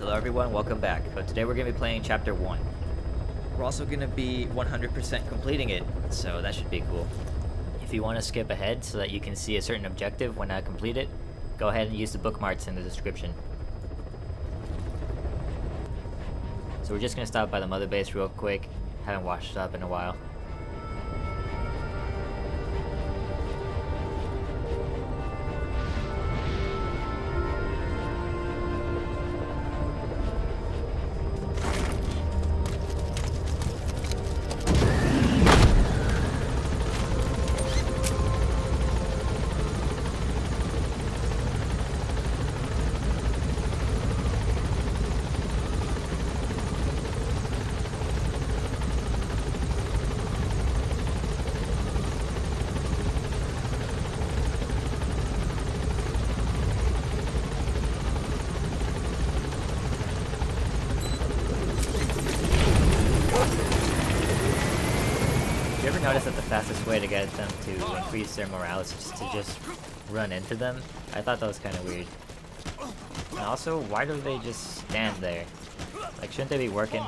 Hello everyone, welcome back. So today we're going to be playing Chapter 1. We're also going to be 100% completing it, so that should be cool. If you want to skip ahead so that you can see a certain objective when I complete it, go ahead and use the bookmarks in the description. So we're just going to stop by the mother base real quick. Haven't washed up in a while. Notice that the fastest way to get them to increase their morale is just run into them. I thought that was kind of weird. And also, why do they just stand there? Like, shouldn't they be working?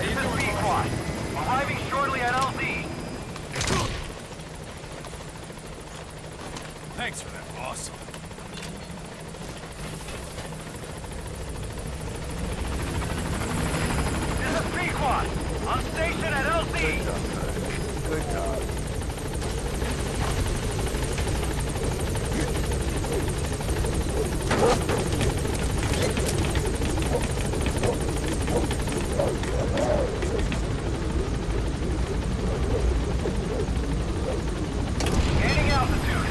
Even B-Quad, arriving shortly at LZ. Thanks for that, boss. On station at LZ! Good job. Good job. Gaining altitude.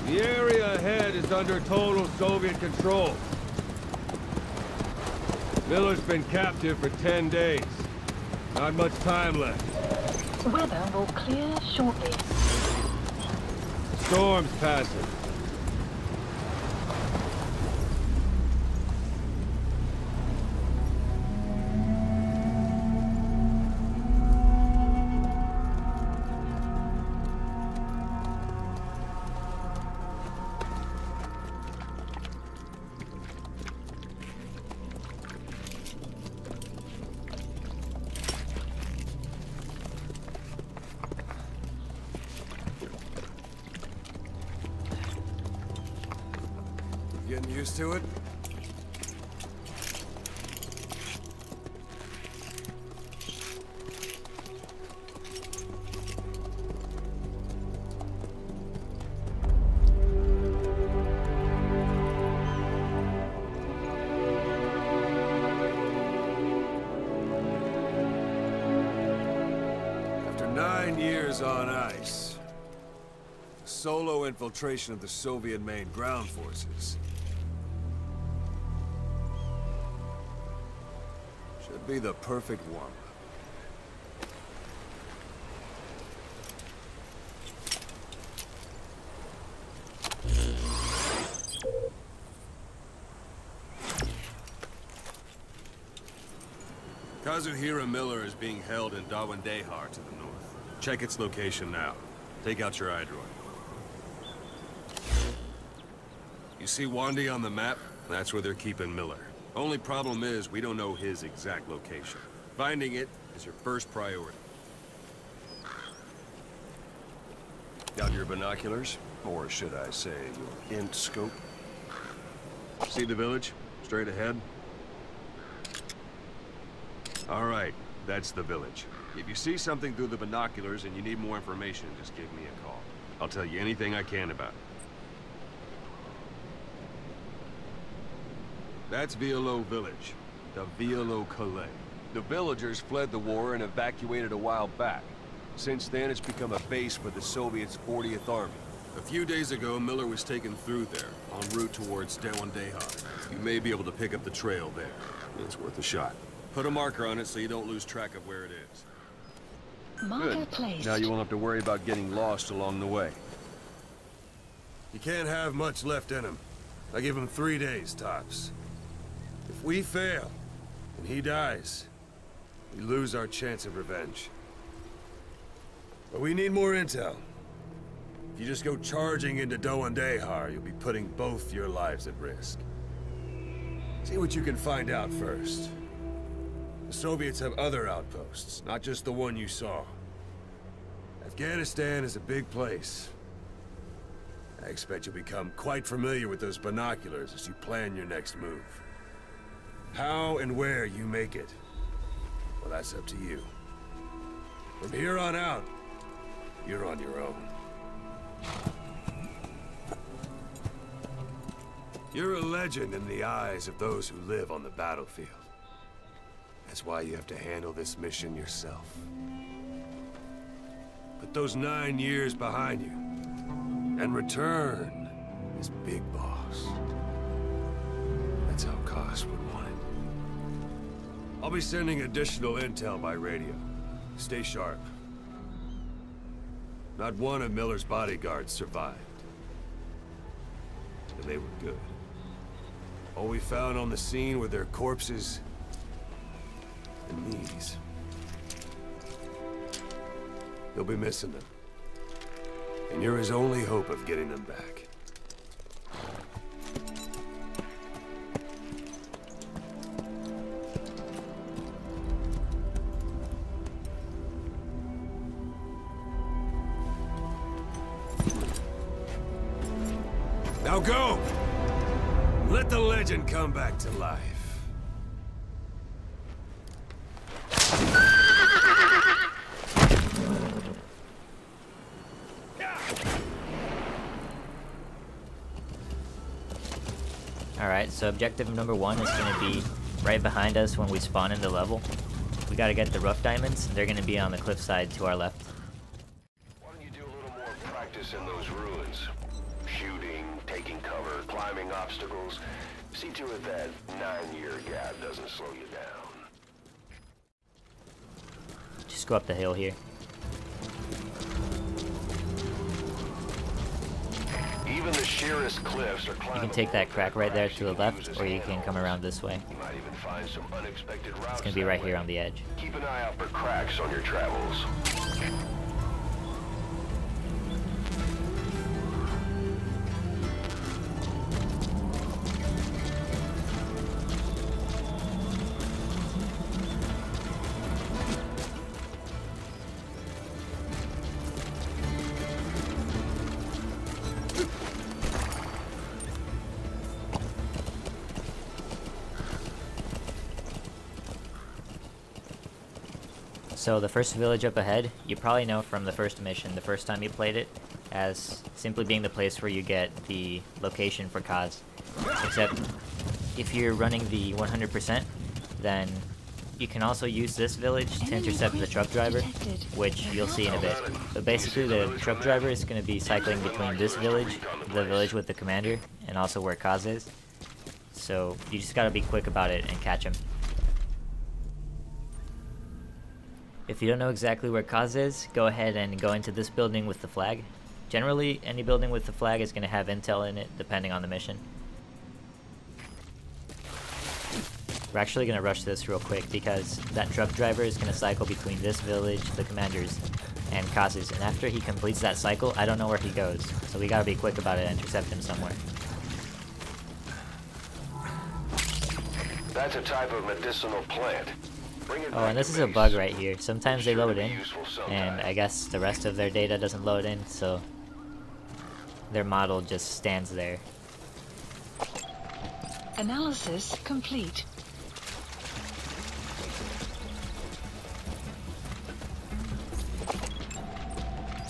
The area ahead is under total Soviet control. Miller's been captive for 10 days. Not much time left. Weather will clear shortly. Storm's passing. Getting used to it? After 9 years on ice, solo infiltration of the Soviet main ground forces should be the perfect warm-up. Kazuhira Miller is being held in Dawandehar to the north. Check its location now. Take out your iDroid. You see Wandy on the map? That's where they're keeping Miller. Only problem is, we don't know his exact location. Finding it is your first priority. Got your binoculars? Or should I say, your int scope? See the village? Straight ahead? All right, that's the village. If you see something through the binoculars and you need more information, just give me a call. I'll tell you anything I can about it. That's Violo Village, the Violo Calais. The villagers fled the war and evacuated a while back. Since then, it's become a base for the Soviets' 40th Army. A few days ago, Miller was taken through there, en route towards Dewandeha. You may be able to pick up the trail there. It's worth a shot. Put a marker on it so you don't lose track of where it is. Marker placed. Now you won't have to worry about getting lost along the way. You can't have much left in him. I give him 3 days, tops. If we fail, and he dies, we lose our chance of revenge. But we need more intel. If you just go charging into Dewandeha, you'll be putting both your lives at risk. See what you can find out first. The Soviets have other outposts, not just the one you saw. Afghanistan is a big place. I expect you'll become quite familiar with those binoculars as you plan your next move. How and where you make it, well, that's up to you. From here on out, you're on your own. You're a legend in the eyes of those who live on the battlefield. That's why you have to handle this mission yourself. Put those 9 years behind you, and return as Big Boss. That's how Koss would want it. I'll be sending additional intel by radio. Stay sharp. Not one of Miller's bodyguards survived. And they were good. All we found on the scene were their corpses and knees. You'll be missing them. And you're his only hope of getting them back. Now go! Let the legend come back to life. Alright, so objective number 1 is going to be right behind us when we spawn in the level. We gotta get the rough diamonds. They're going to be on the cliffside to our left. Why don't you do a little more practice in those ruins? Shooting, taking cover, climbing obstacles. See to it that 9-year gap doesn't slow you down. Just go up the hill here. Even the sheerest cliffs are climbable. You can take that crack right there to the left, or you can come around this way. You might even find some unexpected routes. It's going to be right here on the edge. Keep an eye out for cracks on your travels. So the first village up ahead, you probably know from the first mission, the first time you played it, as simply being the place where you get the location for Kaz. Except, if you're running the 100%, then you can also use this village to intercept the truck driver, which you'll see in a bit. But basically the truck driver is going to be cycling between this village, the village with the commander, and also where Kaz is. So you just gotta be quick about it and catch him. If you don't know exactly where Kaz is, go ahead and go into this building with the flag. Generally, any building with the flag is going to have intel in it, depending on the mission. We're actually going to rush this real quick, because that truck driver is going to cycle between this village, the commander's, and Kaz's. And after he completes that cycle, I don't know where he goes. So we got to be quick about it and intercept him somewhere. That's a type of medicinal plant. Oh, and this is a bug right here. Sometimes they load in, and I guess the rest of their data doesn't load in, so their model just stands there. Analysis complete.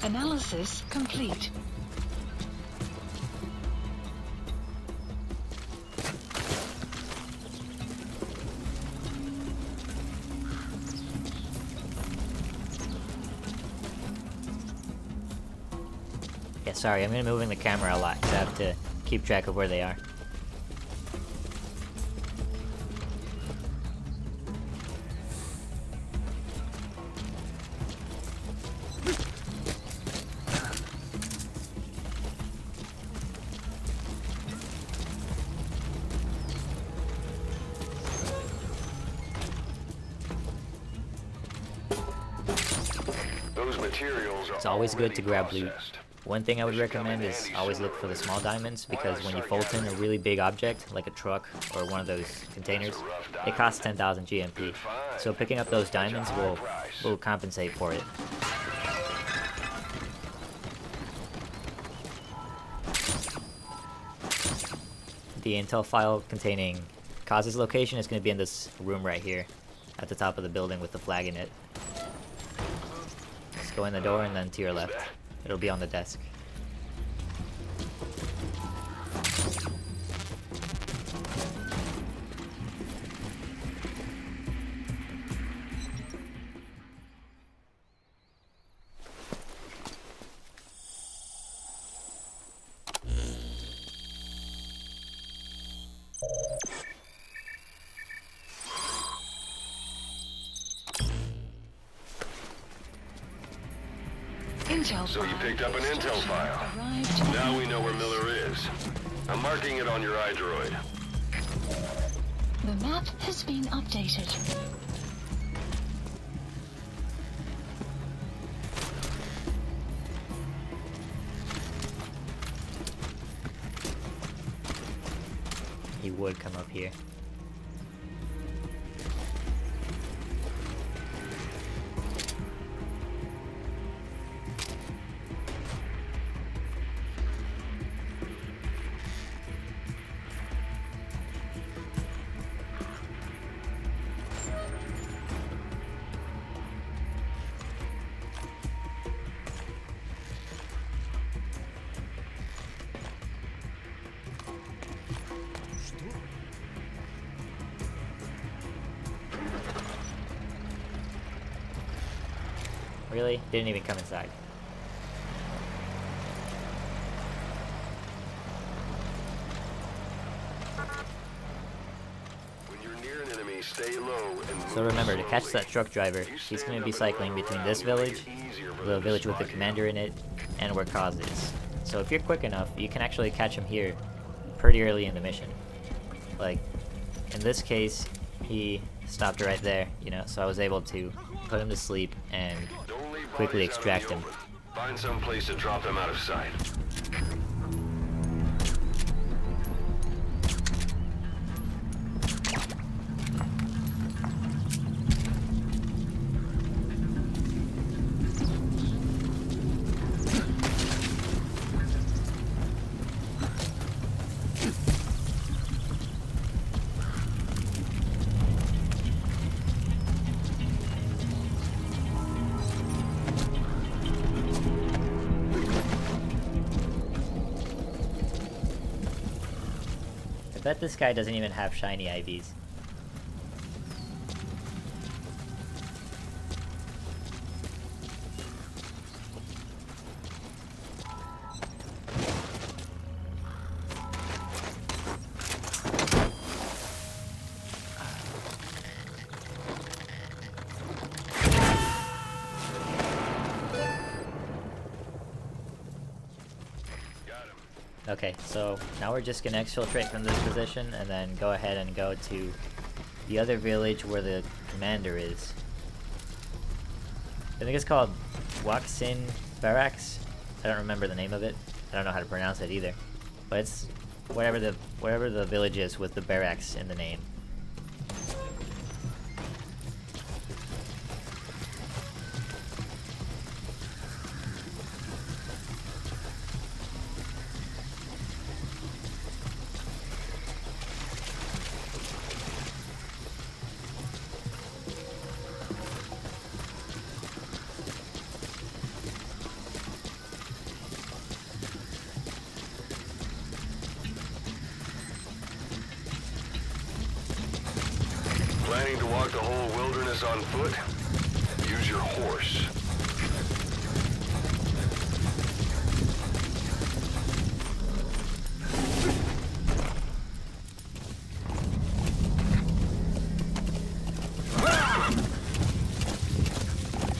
Analysis complete. Yeah, sorry, I'm gonna be moving the camera a lot because I have to keep track of where they are. Those materials are It's always good to grab already loot. processed. One thing I would recommend is always look for the small diamonds, because when you Fulton a really big object, like a truck or one of those containers, it costs 10,000 GMP. So picking up those diamonds will compensate for it. The intel file containing Kaz's location is going to be in this room right here, at the top of the building with the flag in it. Just go in the door and then to your left. It'll be on the desk. Intel So you picked up an intel file. arrived. Now we know where Miller is. I'm marking it on your iDroid. The map has been updated. He would come up here. Really? Didn't even come inside. When you're near an enemy, stay low and move So remember, to slowly. catch that truck driver, he's going to be cycling between this village, the village with the commander in it, and where Kaz is. So if you're quick enough, you can actually catch him here pretty early in the mission. Like, in this case, he stopped right there, you know, so I was able to put him to sleep and Don't leave quickly bodies out in the extract him. open. Find some place to drop them out of sight. I bet this guy doesn't even have shiny IVs. Okay, so now we're just gonna exfiltrate from this position and then go ahead and go to the other village where the commander is. I think it's called Waksin Barracks. I don't remember the name of it. I don't know how to pronounce it either. But it's whatever the village is with the barracks in the name. Planning to walk the whole wilderness on foot? Use your horse.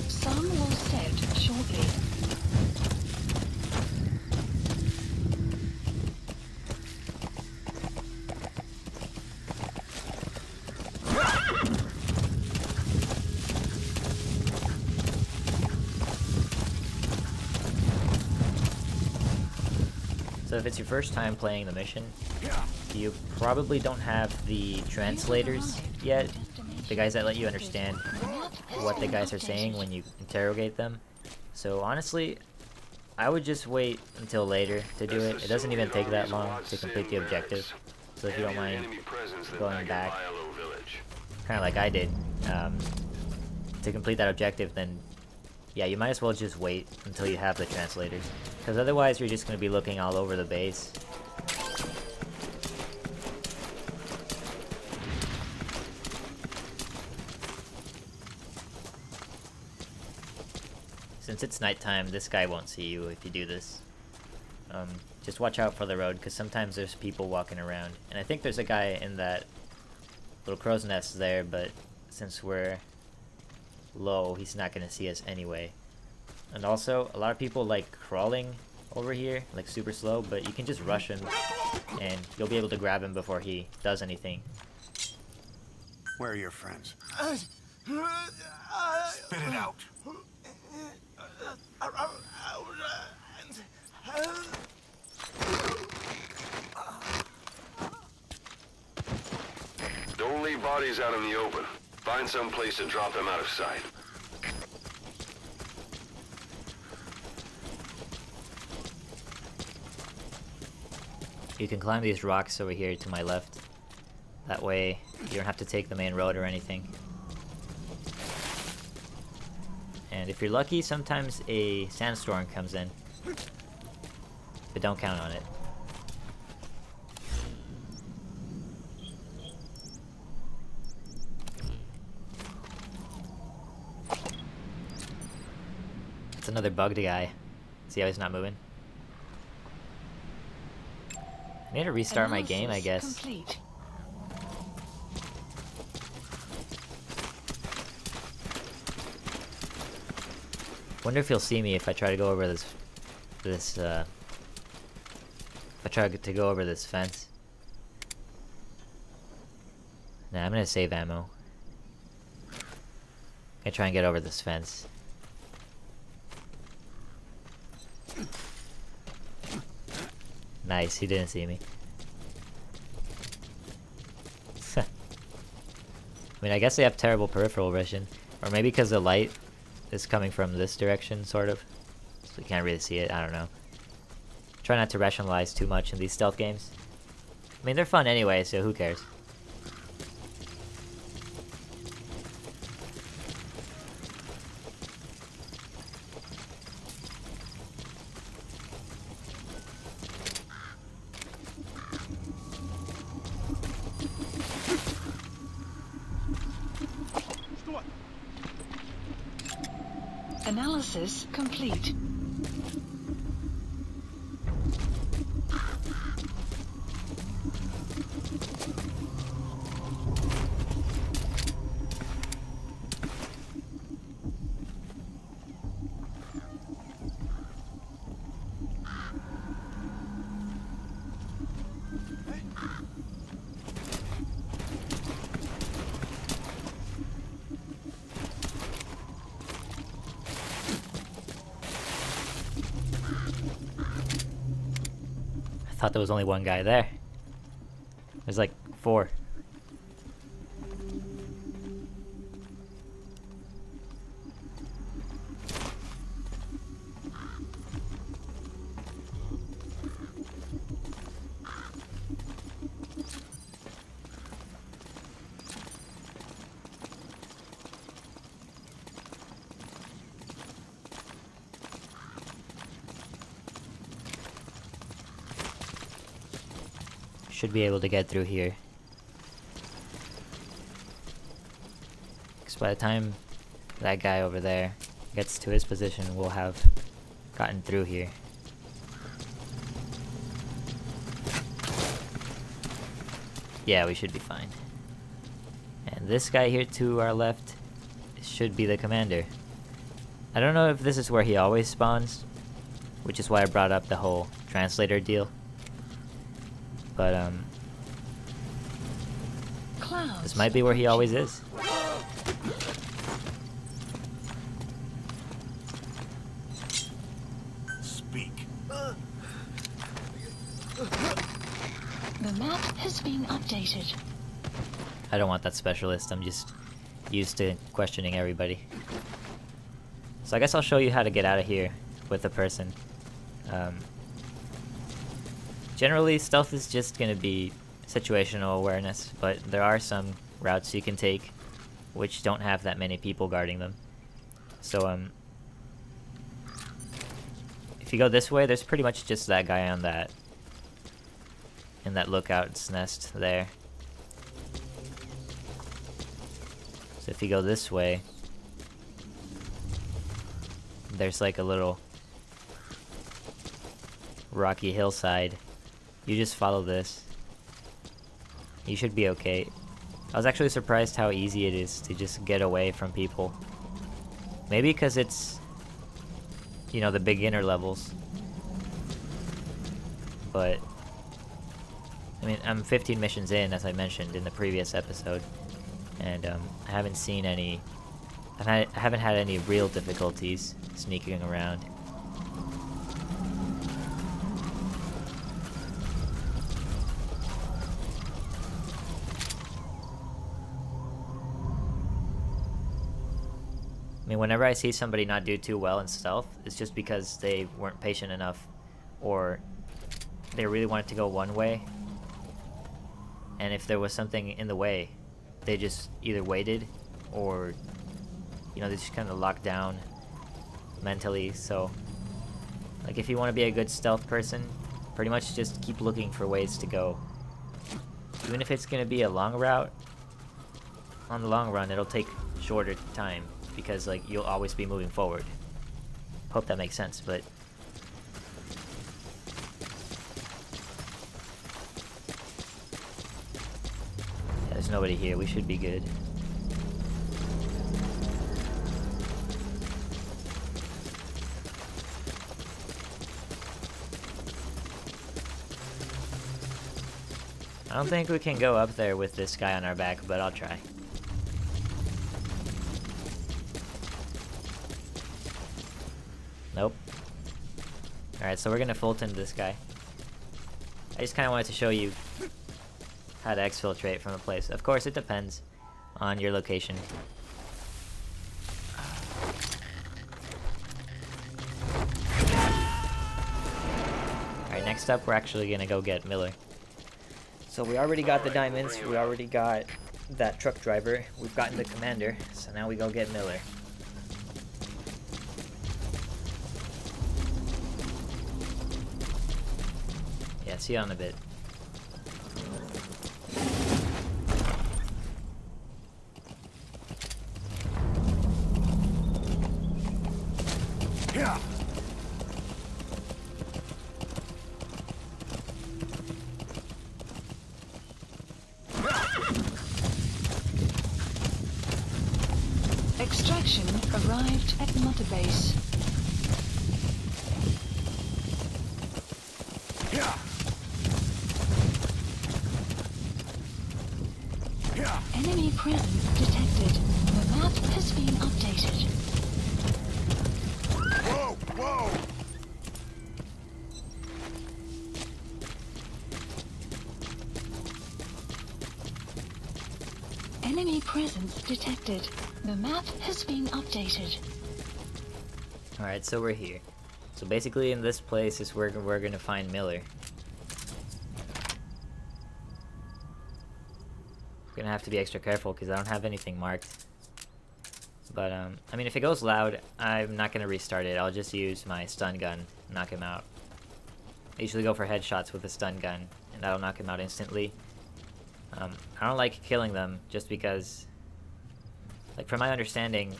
Sun will set shortly. So if it's your first time playing the mission, you probably don't have the translators yet, the guys that let you understand what the guys are saying when you interrogate them. So honestly, I would just wait until later to do it. It doesn't even take that long to complete the objective. So if you don't mind going back, kind of like I did, to complete that objective, then yeah, you might as well just wait until you have the translators. Because otherwise you're just going to be looking all over the base. Since it's nighttime, this guy won't see you if you do this. Just watch out for the road, because sometimes there's people walking around. And I think there's a guy in that little crow's nest there, but since we're low, he's not going to see us anyway. And also, a lot of people like crawling over here, like super slow, but you can just rush him, and you'll be able to grab him before he does anything. Where are your friends? Spit it out. Don't leave bodies out in the open. Find some place to drop them out of sight. You can climb these rocks over here to my left. That way, you don't have to take the main road or anything. And if you're lucky, sometimes a sandstorm comes in. But don't count on it. It's another bugged guy. See how he's not moving? I need to restart my game, I guess. Complete. Wonder if he'll see me if I try to go over this if I try to go over this fence. Nah, I'm gonna save ammo. I'm gonna try and get over this fence. Nice, he didn't see me. I mean, I guess they have terrible peripheral vision. Or maybe because the light is coming from this direction, sort of. So you can't really see it, I don't know. Try not to rationalize too much in these stealth games. I mean, they're fun anyway, so who cares? Analysis complete. I thought there was only one guy there. There's like 4. Should be able to get through here. by the time that guy over there gets to his position, we'll have gotten through here. Yeah, we should be fine. And this guy here to our left should be the commander. I don't know if this is where he always spawns, which is why I brought up the whole translator deal. But this might be where he always is. Speak. The map has been updated. I don't want that specialist, I'm just used to questioning everybody. So I guess I'll show you how to get out of here with a person. Generally, stealth is just going to be situational awareness, but there are some routes you can take which don't have that many people guarding them. So if you go this way, there's pretty much just that guy on that in that lookout's nest there. So if you go this way, there's like a little rocky hillside. You just follow this. You should be okay. I was actually surprised how easy it is to just get away from people. Maybe because it's, you know, the beginner levels. But I mean, I'm 15 missions in, as I mentioned in the previous episode, and I haven't seen any. I haven't had any real difficulties sneaking around. I mean, whenever I see somebody not do too well in stealth, it's just because they weren't patient enough, or they really wanted to go one way, and if there was something in the way, they just either waited, or, you know, they just kind of locked down mentally. So, like, if you want to be a good stealth person, pretty much just keep looking for ways to go. Even if it's going to be a long route, on the long run, it'll take shorter time, because, like, you'll always be moving forward. Hope that makes sense, but yeah, there's nobody here. We should be good. I don't think we can go up there with this guy on our back, but I'll try. Nope. Alright, so we're gonna Fulton this guy. I just kinda wanted to show you how to exfiltrate from a place. Of course, it depends on your location. Alright, next up we're actually gonna go get Miller. So we already got the diamonds, we already got that truck driver, we've gotten the commander, so now we go get Miller. Yeah, see you on a bit. Yeah. Extraction arrived at Mother Base. Yeah. Yeah. Enemy presence detected. The map has been updated. Whoa, whoa. Enemy presence detected. The map has been updated. Alright, so we're here. So basically in this place is where we're gonna find Miller. We're gonna have to be extra careful because I don't have anything marked. But I mean, if it goes loud, I'm not gonna restart it. I'll just use my stun gun, knock him out. I usually go for headshots with a stun gun, and that'll knock him out instantly. I don't like killing them just because Like, from my understanding,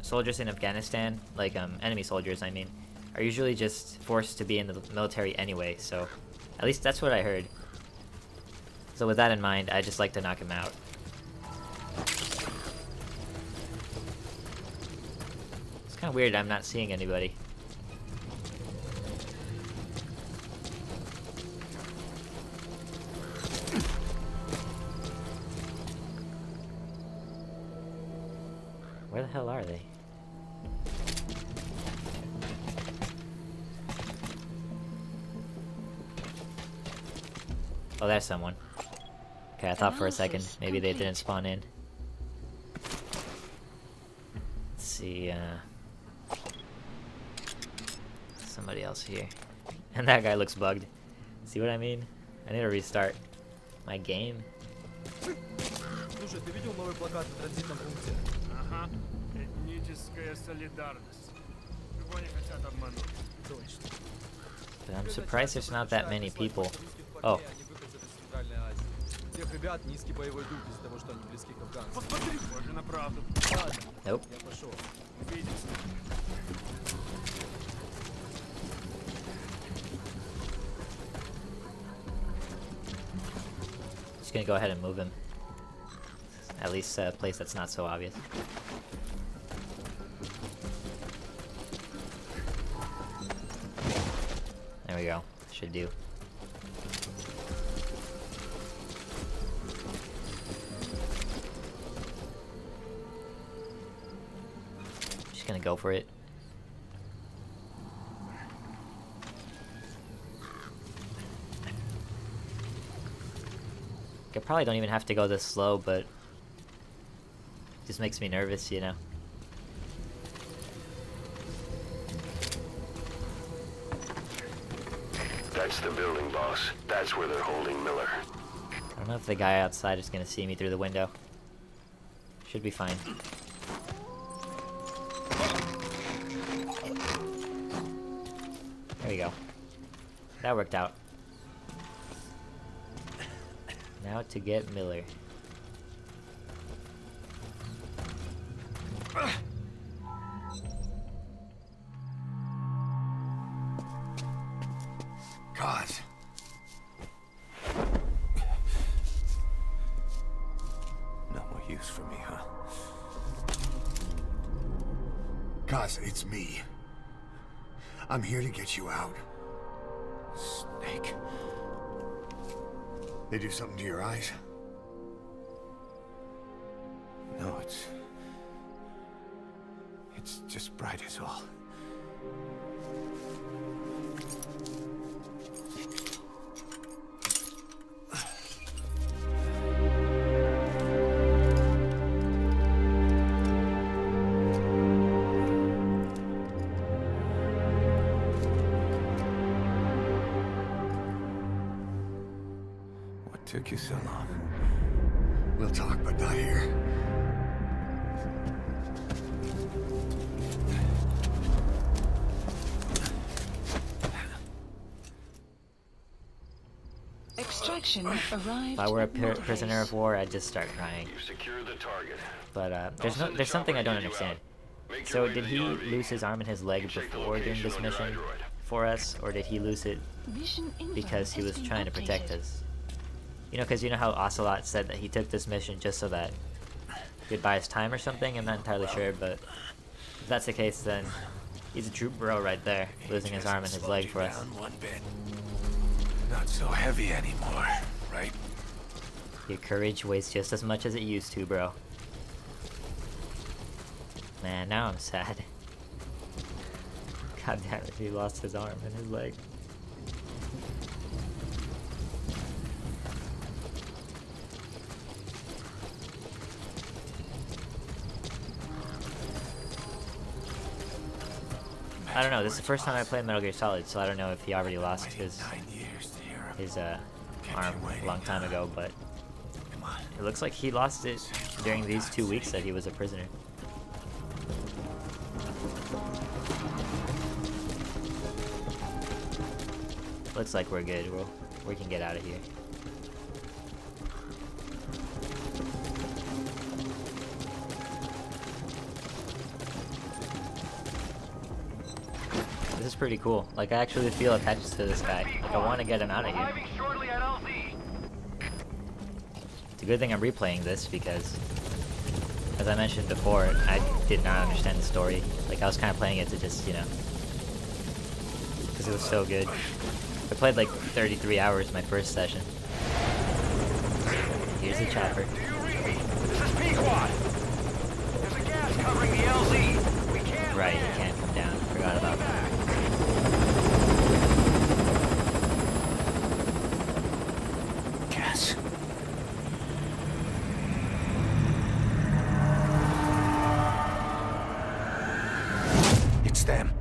soldiers in Afghanistan, like, enemy soldiers, I mean, are usually just forced to be in the military anyway, so at least that's what I heard. So with that in mind, I just like to knock him out. It's kind of weird I'm not seeing anybody. Where the hell are they? Oh, there's someone. Okay, I thought for a second maybe they didn't spawn in. Let's see, somebody else here. And that guy looks bugged. See what I mean? I need to restart my game. Слушай, ты видел новый плакат в транзитном пункте? Ага. Этническая солидарность. Его не хотят обмануть. Точно. But I'm surprised there's not that many people. Oh. Они выходцы из Центральной Азии. У тех ребят низкий боевой дух из-за того, что они близки к афганцам. Посмотри, похоже на правду. Ладно, Nope. я пошел. Увидимся. Just gonna go ahead and move him. At least a place that's not so obvious. There we go. Should do. Just gonna go for it. I probably don't even have to go this slow, but it just makes me nervous, you know. That's the building, boss. That's where they're holding Miller. I don't know if the guy outside is gonna see me through the window. Should be fine. There we go. That worked out. Now to get Miller. God. No more use for me, huh? Cause it's me. I'm here to get you out. Snake. They do something to your eyes? No, it's just bright as all. Took you so long. We'll talk, but not here. Extraction arrived. If I were a at North prisoner Base. of war, I'd just start crying. You've secured the target. But there's something I don't understand. So did he lose his arm and his leg before doing this mission for us, or did he lose it Mission info because he has was been trying to protect updated. us? You know, because you know how Ocelot said that he took this mission just so that he could buy his time or something? I'm not entirely sure, but if that's the case, then he's a true bro right there, losing his arm and his leg for us. One bit. Not so heavy anymore, right? Your courage weighs just as much as it used to, bro. Man, now I'm sad. God damn it, he lost his arm and his leg. I don't know, this is the first time I played Metal Gear Solid, so I don't know if he already lost his arm a long time ago, but it looks like he lost it during these 2 weeks that he was a prisoner. Looks like we're good. We can get out of here. pretty cool. Like, I actually feel attached to this guy. Like, I want to get him out of here. Arriving shortly at LZ. It's a good thing I'm replaying this because, as I mentioned before, I did not understand the story. Like, I was kind of playing it to just, you know, because it was so good. I played like 33 hours my first session. Here's the chopper. Do you read me? This is Pequod. There's a gas covering the LZ. We can't Right, you land. can't come down. Forgot about that. Gas. It's them.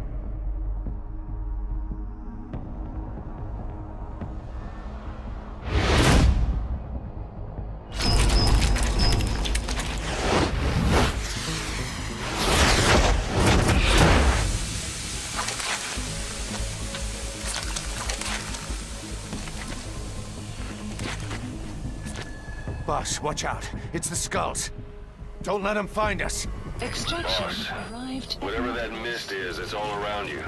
Boss, watch out. It's the skulls. Don't let them find us. Extraction Boss, arrived. whatever that mist is, it's all around you.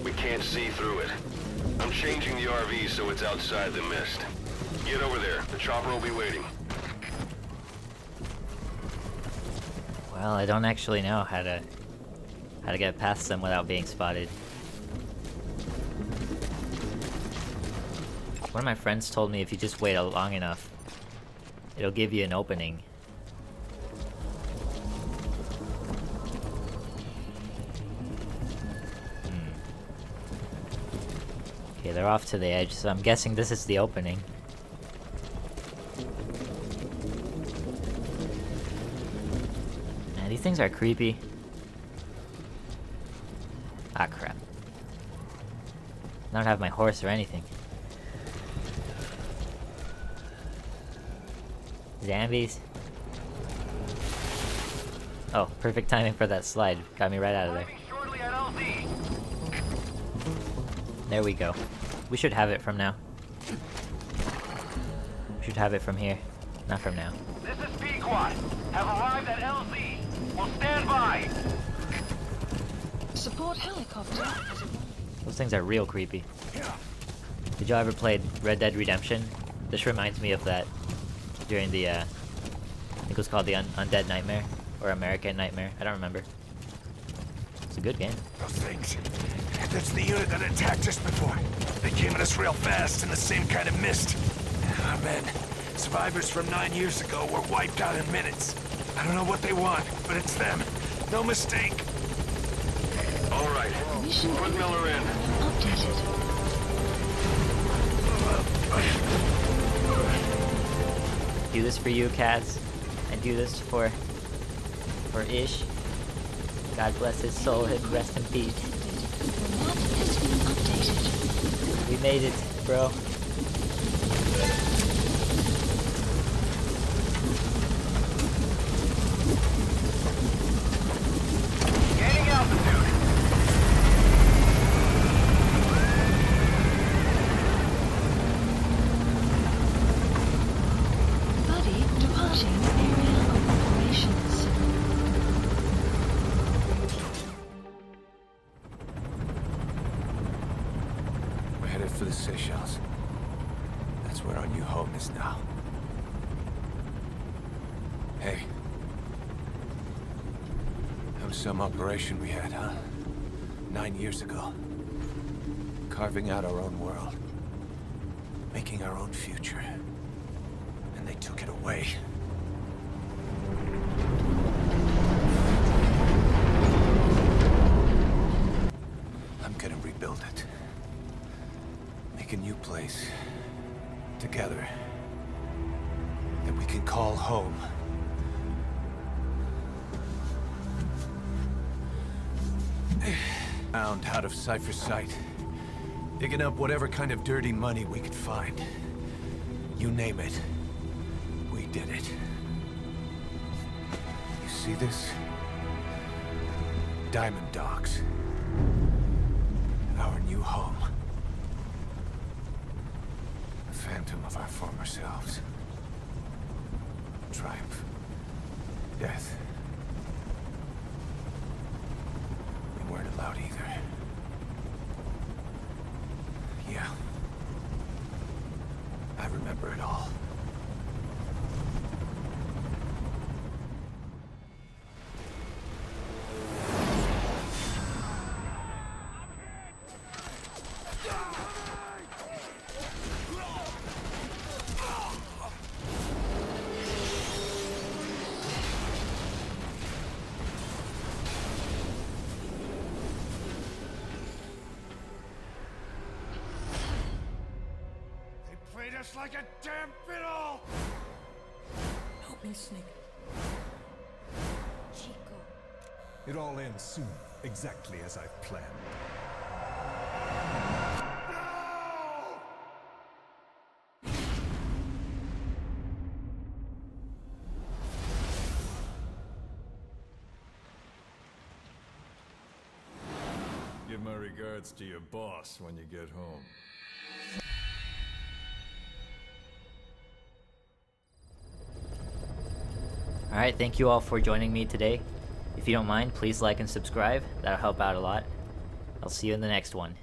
We can't see through it. I'm changing the RV so it's outside the mist. Get over there. The chopper will be waiting. Well, I don't actually know how to get past them without being spotted. One of my friends told me if you just wait long enough, it'll give you an opening. Okay, they're off to the edge, so I'm guessing this is the opening. Man, these things are creepy. Ah, crap. I don't have my horse or anything. Zombies. Oh, perfect timing for that slide. Got me right out of there. Arriving shortly at LZ. There we go. We should have it from now. We should have it from here. Not from now. This is Pequod. Have arrived at LZ. We'll stand by. Support helicopter. Those things are real creepy. Did y'all ever play Red Dead Redemption? This reminds me of that during the, I think it was called the Undead Nightmare, or American Nightmare, I don't remember. It's a good game. Those things. That's the unit that attacked us before. They came at us real fast in the same kind of mist. Ah, man. Survivors from 9 years ago were wiped out in minutes. I don't know what they want, but it's them. No mistake. All right. Mission Put Miller in. updated. Do this for you, Kaz. I do this for Ish. God bless his soul and rest in peace. The map has been updated. We made it, bro. Gaining altitude. Buddy departing area of operations. We're headed for the Seychelles. That's where our new home is now. Hey. That was some operation we had, huh? 9 years ago. Carving out our own world. Making our own future. And they took it away. I'm gonna rebuild it. Make a new place. Together. That we can call home. Found out of Cypher's sight. Digging up whatever kind of dirty money we could find. You name it. We did it. You see this? Diamond Dogs. Our new home. A phantom of our former selves. Triumph. Death. We weren't allowed either. remember it all. Just like a damn fiddle! Help me, Snake. Chico. It all ends soon, exactly as I've planned. Give my regards to your boss when you get home. Alright, thank you all for joining me today. If you don't mind, please like and subscribe. That'll help out a lot. I'll see you in the next one.